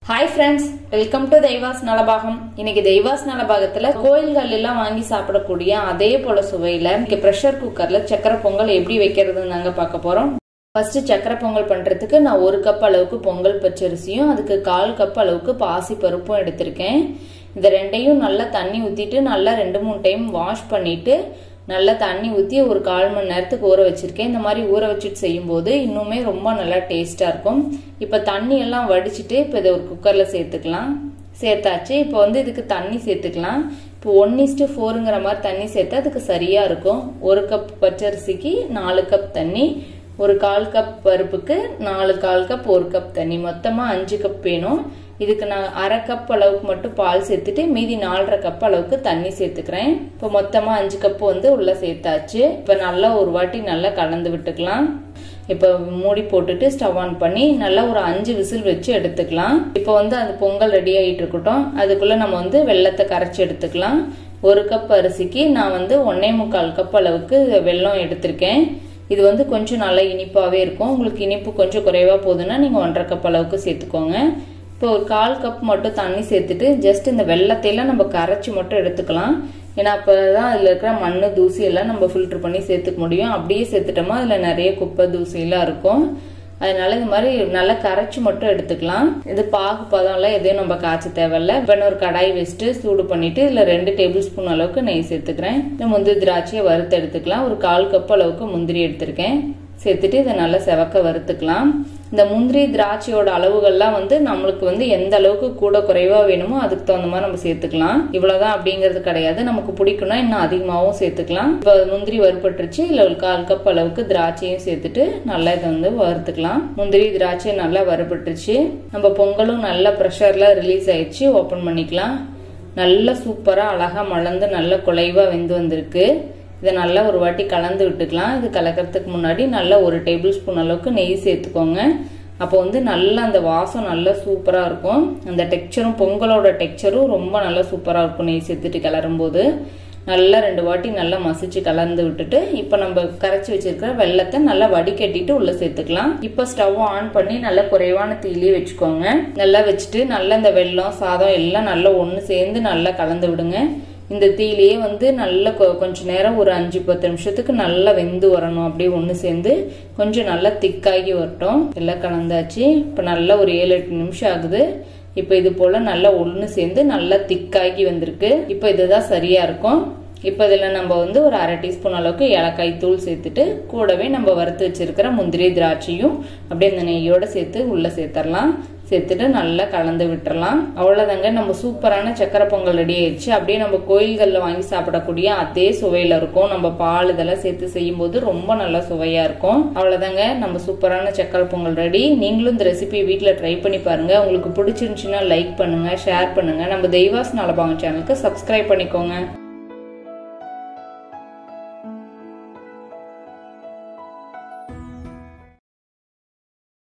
Hi friends, welcome to தெய்வாஸ் Nalabagam. இன்னைக்கு தெய்வாஸ் நலபாகத்துல கோயில்கள் எல்லாம் வாங்கி சாப்பிடக்கூடிய அதே போல சுவையில பிரஷர் குக்கர்ல சக்கரை பொங்கல் எப்படி வைக்கிறதுன்னு நாங்க பார்க்க போறோம். ஃபர்ஸ்ட் சக்கரை பொங்கல் பண்றதுக்கு நான் 1 கப் அளவுக்கு பொங்கல் பச்சரிசியும் அதுக்கு 1/4 கப் அளவுக்கு பாசி பருப்பும் எடுத்திருக்கேன். இந்த ரெண்டையும் நல்லா தண்ணி ஊத்திட்டு நல்லா 2-3 டைம் வாஷ் பண்ணிட்டு நல்லா தண்ணி ஊற்றி ஒரு 1/4 மணி நேரத்துக்கு ஊற வச்சிருக்கேன். இந்த மாதிரி ஊற வச்சுட்டு செய்யும்போது இன்னுமே ரொம்ப நல்லா டேஸ்டா இருக்கும். இப்போ தண்ணி எல்லாம் வடிச்சிட்டு இப்போ இதை ஒரு குக்கர்ல சேர்த்துக்கலாம். சேர்த்தாச்சு. இப்போ இதுக்கு தண்ணி சேர்த்துக்கலாம். இப்போ 1:4ங்கிற மாதிரி தண்ணி சேர்த்தா அதுக்கு சரியா இருக்கும். 1 கப் பச்சரிசிக்கு 4 கப் தண்ணி, ஒரு 1/4 கப் பருப்புக்கு 4/4 கப் 1 கப் தண்ணி, மொத்தமா 5 கப் வேணும். இதுக்கு நான் 1/2 கப் அளவுக்கு மட்டும் பால் சேர்த்துட்டு மீதி 4.5 கப் அளவுக்கு தண்ணி சேர்த்துக்கிறேன். இப்போ மொத்தமா 5 கப் உள்ள சேர்த்தாச்சு. இப்போ நல்லா ஒரு வாட்டி நல்லா கலந்து விட்டுக்கலாம். இப்போ மூடி போட்டுட்டு ஸ்டவ் ஆன் பண்ணி நல்லா ஒரு 5 விசில் வச்சு எடுத்துக்கலாம். இப்போ அந்த பொங்கல் ரெடி ஆகிட்டு இருக்கட்டும். அதுக்குள்ள நம்ம வெள்ளத்தை கரைச்சி எடுத்துக்கலாம். 1 கப் அரிசிக்கு நான் 1.25 கப் அளவுக்கு வெல்லம் எடுத்திருக்கேன். இது கொஞ்சம் நல்லா இனிப்பாவே இருக்கும். உங்களுக்கு இனிப்பு கொஞ்சம் குறைவா போகுதுன்னா நீங்க 1.5 கப் அளவுக்கு சேர்த்துக்கோங்க. இப்போ ஒரு 1/4 கப் மட்டும் தண்ணி சேர்த்துட்டு ஜஸ்ட் இந்த வெள்ளத்தையெல்லாம் நம்ம கரைச்சி மட்டும் எடுத்துக்கலாம். ஏன்னா அப்பதான் அதுல இருக்கிற மண்ணு தூசி எல்லாம் நம்ம ஃபில்டர் பண்ணி சேர்த்துக்க முடியும். அப்படியே சேர்த்துட்டோமா அதுல நிறைய குப்பை தூசி எல்லாம் இருக்கும். அதனால இந்த மாதிரி நல்லா கரைச்சி மட்டும் எடுத்துக்கலாம். இது பாகு பதம் எல்லாம் எதையும் நம்ம காய்ச்ச தேவையில்ல. இப்போ ஒரு கடாய் வச்சுட்டு சூடு பண்ணிட்டு இதுல 2 டேபிள் ஸ்பூன் அளவுக்கு நெய் சேர்த்துக்கிறேன். இந்த முந்திரி திராட்சையை வறுத்து எடுத்துக்கலாம். ஒரு 1/4 கப் அளவுக்கு முந்திரி எடுத்திருக்கேன். சேர்த்துட்டு இதை நல்லா செவக்க வறுத்துக்கலாம். இந்த முந்திரி திராட்சையோட அளவுகள்லாம் நம்மளுக்கு எந்த அளவுக்கு கூட குறைவா வேணுமோ அதுக்கு தகுந்த மாதிரி நம்ம சேர்த்துக்கலாம். இவ்வளவுதான் அப்படிங்கிறது கிடையாது. நமக்கு பிடிக்கும்னா இன்னும் அதிகமாகவும் சேர்த்துக்கலாம். இப்போ முந்திரி வறுபட்டுருச்சு. இல்ல ஒரு 1/4 கப் அளவுக்கு திராட்சையும் சேர்த்துட்டு நல்லா இதை வறுத்துக்கலாம். முந்திரி திராட்சை நல்லா வறுபட்டுருச்சு. நம்ம பொங்கலும் நல்லா ப்ரெஷர்ல ரிலீஸ் ஆயிடுச்சு. ஓபன் பண்ணிக்கலாம். நல்லா சூப்பரா அழகா மலர்ந்து நல்லா குலைவா வெந்து வந்திருக்கு. இதை நல்லா ஒரு வாட்டி கலந்து விட்டுக்கலாம். இது கலக்கிறதுக்கு முன்னாடி நல்லா 1 டேபிள் ஸ்பூன் அளவுக்கு நெய் சேர்த்துக்கோங்க. அப்போ நல்லா அந்த வாசம் நல்லா சூப்பரா இருக்கும். அந்த டெக்ஸ்சரும் பொங்கலோட டெக்ஸ்சரும் ரொம்ப நல்லா சூப்பரா இருக்கும். நெய் சேர்த்துட்டு கிளறும் போது நல்லா 2 வாட்டி நல்லா மசிச்சு கலந்து விட்டுட்டு இப்ப நம்ம கரைச்சி வச்சிருக்கிற வெள்ளத்தை நல்லா வடிகட்டிட்டு உள்ள சேர்த்துக்கலாம். இப்ப ஸ்டவ் ஆன் பண்ணி நல்லா குறைவான தீயிலே வச்சுக்கோங்க. நல்லா வச்சுட்டு நல்லா இந்த வெல்லம் சாதம் எல்லாம் நல்லா ஒண்ணு சேர்ந்து நல்லா கலந்து விடுங்க. இந்த தீயிலேயே நல்லா கொஞ்ச நேரம் ஒரு 5-10 நிமிஷத்துக்கு நல்லா வெந்து வரணும். அப்படியே ஒண்ணு சேர்ந்து கொஞ்சம் நல்லா திக்காகி வரட்டும். எல்லாம் கலந்தாச்சு. இப்ப நல்லா ஒரு 7-8 நிமிஷம் ஆகுது. இப்ப இது போல நல்லா ஒண்ணு சேர்ந்து நல்லா திக்காகி வந்திருக்கு. இப்ப இதுதான் சரியா இருக்கும். இப்ப இதுல நம்ம ஒரு 1/2 டீஸ்பூன் அளவுக்கு ஏலக்காய் தூள் சேர்த்துட்டு கூடவே நம்ம வறுத்து வச்சிருக்கிற முந்திரி திராட்சையும் அப்படியே இந்த நெய்யோட சேர்த்து உள்ள சேர்த்தரலாம். சேர்த்துட்டு நல்லா கலந்து விட்டுறலாம். அவ்வளவுதாங்க, நம்ம சூப்பரான சக்கரை பொங்கல் ரெடி ஆயிடுச்சு. அப்படியே நம்ம கோயில்கள்ல வாங்கி சாப்பிடக்கூடிய அதே சுவையில இருக்கும். நம்ம பால் இதெல்லாம் சேர்த்து செய்யும் போது ரொம்ப நல்லா சுவையா இருக்கும். அவ்வளவுதாங்க, நம்ம சூப்பரான சக்கரை பொங்கல் ரெடி. நீங்களும் இந்த ரெசிபி வீட்டுல ட்ரை பண்ணி பாருங்க. உங்களுக்கு பிடிச்சிருந்துச்சுன்னா லைக் பண்ணுங்க, ஷேர் பண்ணுங்க. நம்ம தெய்வாஸ் நலபாகம் சேனலுக்கு சப்ஸ்கிரைப் பண்ணிக்கோங்க.